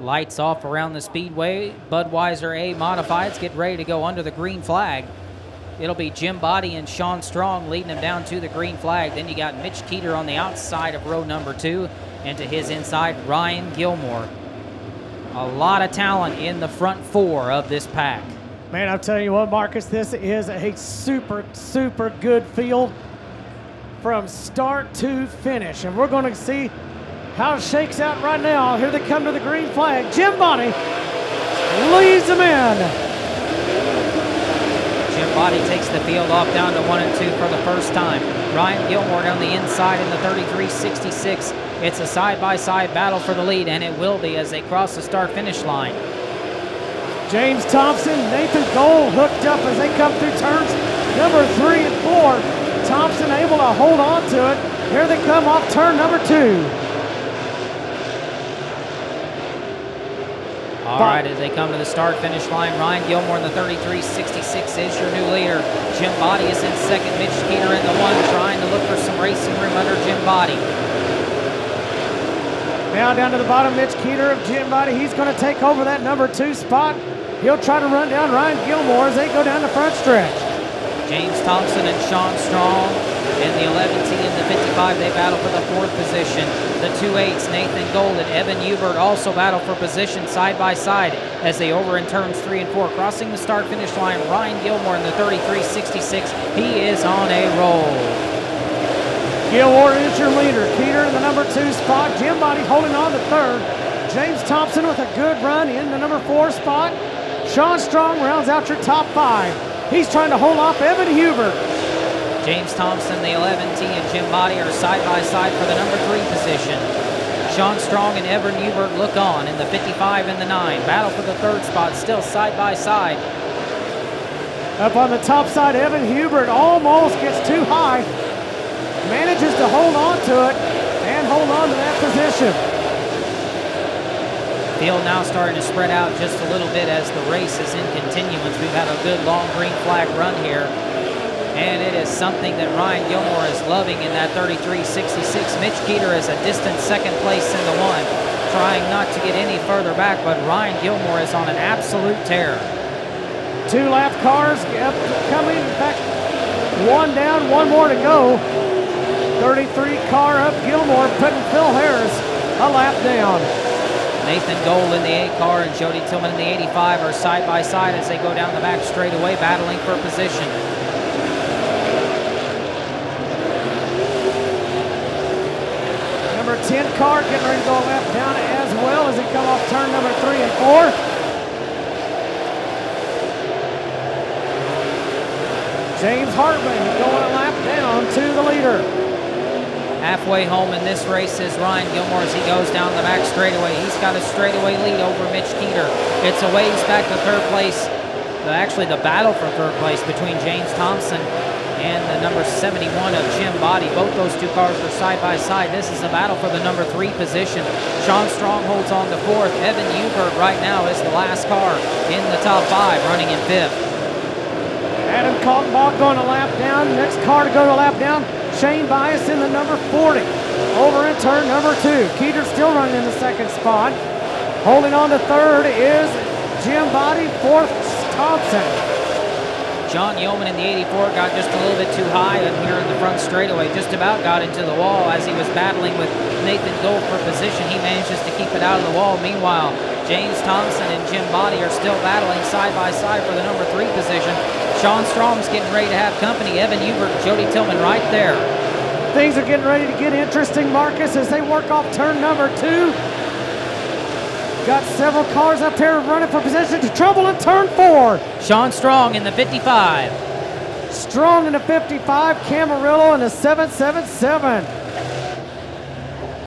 Lights off around the speedway. Budweiser A-Modifieds get ready to go under the green flag. It'll be Jim Body and Sean Strong leading them down to the green flag. Then you got Mitch Keeter on the outside of row number 2, and to his inside, Ryan Gilmore. A lot of talent in the front 4 of this pack. Man, I'll tell you what, Marcus, this is a super, super good field from start to finish. And we're going to see how it shakes out right now. Here they come to the green flag. Jim Body leads them in. Jim Body takes the field off down to 1 and 2 for the first time. Ryan Gilmore down the inside in the 33.66. It's a side-by-side battle for the lead, and it will be as they cross the start-finish line. James Thompson, Nathan Gold hooked up as they come through turns number 3 and 4. Thompson able to hold on to it. Here they come off turn number 2. All right, as they come to the start-finish line, Ryan Gilmore in the 33.66 is your new leader. Jim Body is in second. Mitch Keeter in the 1, trying to look for some racing room under Jim Body. Now down to the bottom, Mitch Keeter of Jim Body. He's going to take over that number 2 spot. He'll try to run down Ryan Gilmore as they go down the front stretch. James Thompson and Sean Strong in the 11T and the 55. They battle for the 4th position. The 2.8s, Nathan Gold and Evan Hubert, also battle for position side by side as they over in turns 3 and 4. Crossing the start-finish line, Ryan Gilmore in the 33.66. He is on a roll. Gilmore is your leader. Keeter in the number 2 spot. Jim Body holding on to 3rd. James Thompson with a good run in the number 4 spot. Sean Strong rounds out your top 5. He's trying to hold off Evan Hubert. James Thompson, the 11T, and Jim Body are side by side for the number 3 position. Sean Strong and Evan Hubert look on in the 55 and the 9. Battle for the 3rd spot, still side by side. Up on the top side, Evan Hubert almost gets too high. Manages to hold on to it and hold on to that position. Field now starting to spread out just a little bit as the race is in continuance. We've had a good long green flag run here, and it is something that Ryan Gilmore is loving in that 33.66. Mitch Keeter is a distant 2nd place in the 1, trying not to get any further back, but Ryan Gilmore is on an absolute tear. 2 lap cars coming. In fact, 1 down, 1 more to go. 33 car up, Gilmore putting Phil Harris a lap down. Nathan Gold in the 8 car and Jody Tillman in the 85 are side by side as they go down the back straightaway, battling for position. Number 10 car getting ready to go a lap down as well as they come off turn number 3 and 4. James Hartman going a lap down to the leader. Halfway home in this race is Ryan Gilmore as he goes down the back straightaway. He's got a straightaway lead over Mitch Keeter. It's a ways back to 3rd place. Actually, the battle for 3rd place between James Thompson and the number 71 of Jim Body. Both those 2 cars are side by side. This is a battle for the number 3 position. Sean Strong holds on to 4th. Evan Hubert right now is the last car in the top 5, running in 5th. Adam Kaltenbach going a lap down. Next car to go to a lap down, Shane Bias in the number 40. Over in turn number 2. Keeter still running in the 2nd spot. Holding on to 3rd is Jim Body. 4th, Thompson. John Yeoman in the 84 got just a little bit too high in here in the front straightaway. Just about got into the wall as he was battling with Nathan Gold for position. He manages to keep it out of the wall. Meanwhile, James Thompson and Jim Body are still battling side by side for the number 3 position. Sean Strong's getting ready to have company. Evan Hubert and Jody Tillman right there. Things are getting ready to get interesting, Marcus, as they work off turn number 2. Got several cars up here running for position. To trouble in turn 4. Sean Strong in the 55. Strong in the 55. Camarillo in the 777.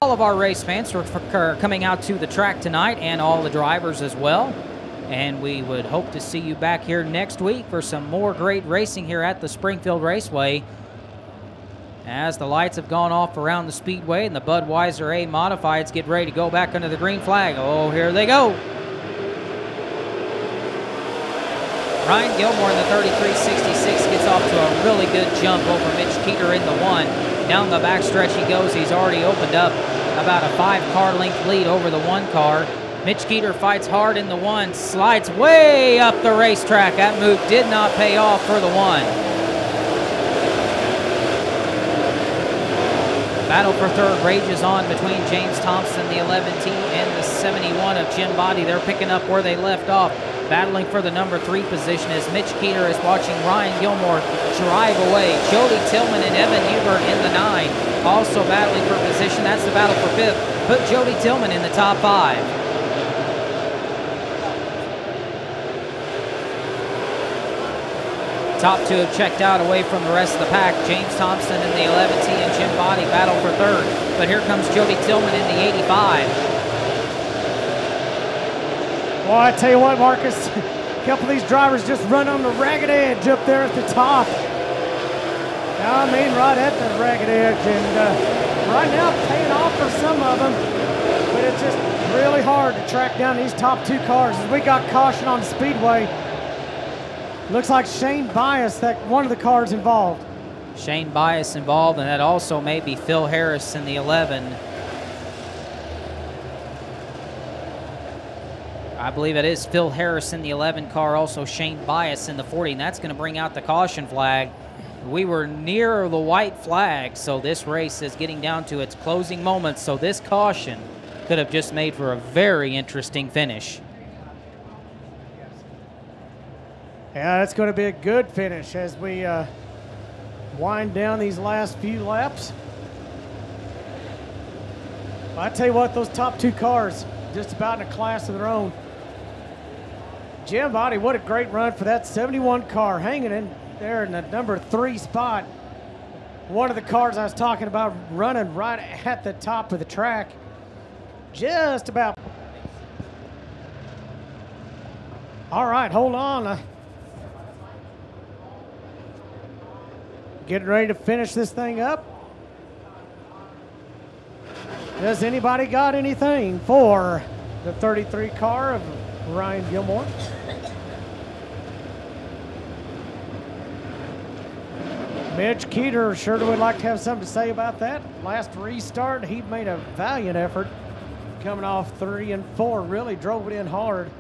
All of our race fans are coming out to the track tonight, and all the drivers as well. And we would hope to see you back here next week for some more great racing here at the Springfield Raceway. As the lights have gone off around the speedway and the Budweiser A-Modifieds get ready to go back under the green flag. Oh, here they go. Ryan Gilmore in the 33.66 gets off to a really good jump over Mitch Keeter in the 1. Down the backstretch he goes. He's already opened up about a 5-car length lead over the 1 car. Mitch Keeter fights hard in the 1, slides way up the racetrack. That move did not pay off for the 1. Battle for third rages on between James Thompson, the 11T, and the 71 of Jim Body. They're picking up where they left off, battling for the number 3 position as Mitch Keeter is watching Ryan Gilmore drive away. Jody Tillman and Evan Hubert in the 9, also battling for position. That's the battle for 5th. Put Jody Tillman in the top 5. Top 2 have checked out away from the rest of the pack. James Thompson in the 11T and Jim Body battle for 3rd. But here comes Jody Tillman in the 85. Well, I tell you what, Marcus, a couple of these drivers just run on the ragged edge up there at the top. I mean, right at the ragged edge. And right now, paying off for some of them. But it's just really hard to track down these top 2 cars. As we got caution on the speedway, looks like Shane Bias, that one of the cars involved. Shane Bias involved, and that also may be Phil Harris in the 11. I believe it is Phil Harris in the 11 car, also Shane Bias in the 40, and that's going to bring out the caution flag. We were near the white flag, so this race is getting down to its closing moments, so this caution could have just made for a very interesting finish. Yeah, that's going to be a good finish as we wind down these last few laps. I tell you what, those top 2 cars, just about in a class of their own. Jim Body, what a great run for that 71 car, hanging in there in the number 3 spot. One of the cars I was talking about running right at the top of the track. Just about. All right, hold on. Getting ready to finish this thing up. Does anybody got anything for the 33 car of Ryan Gilmore? Mitch Keeter sure would like to have something to say about that. Last restart, he made a valiant effort. Coming off 3 and 4, really drove it in hard.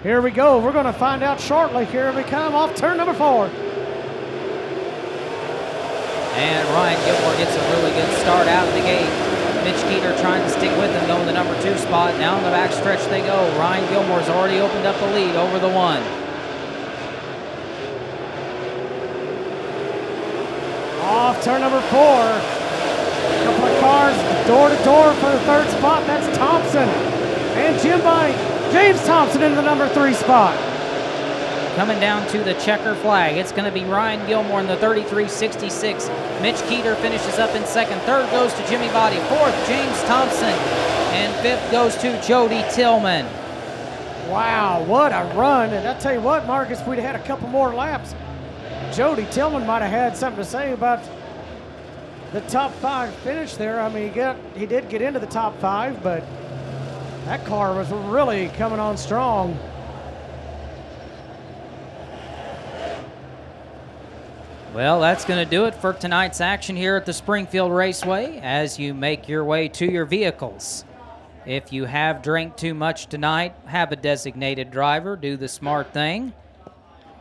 Here we go. We're going to find out shortly. Here we come off turn number 4. And Ryan Gilmore gets a really good start out of the gate. Mitch Keeter trying to stick with him, though, in the number 2 spot. Down the back stretch they go. Ryan Gilmore's already opened up the lead over the 1. Off turn number 4. A couple of cars door to door for the 3rd spot. That's Thompson and Jim Body. James Thompson into the number 3 spot. Coming down to the checker flag, it's going to be Ryan Gilmore in the 33.66. Mitch Keeter finishes up in 2nd. 3rd goes to Jimmy Body. 4th, James Thompson. And 5th goes to Jody Tillman. Wow, what a run. And I tell you what, Marcus, we'd had a couple more laps. Jody Tillman might have had something to say about the top 5 finish there. I mean, he did get into the top 5, but that car was really coming on strong. Well, that's going to do it for tonight's action here at the Springfield Raceway as you make your way to your vehicles. If you have drank too much tonight, have a designated driver, do the smart thing.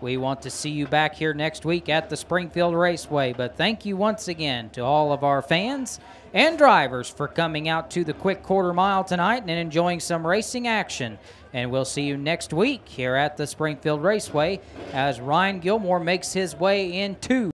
We want to see you back here next week at the Springfield Raceway, but thank you once again to all of our fans and drivers for coming out to the quick quarter mile tonight and enjoying some racing action. And we'll see you next week here at the Springfield Raceway as Ryan Gilmore makes his way into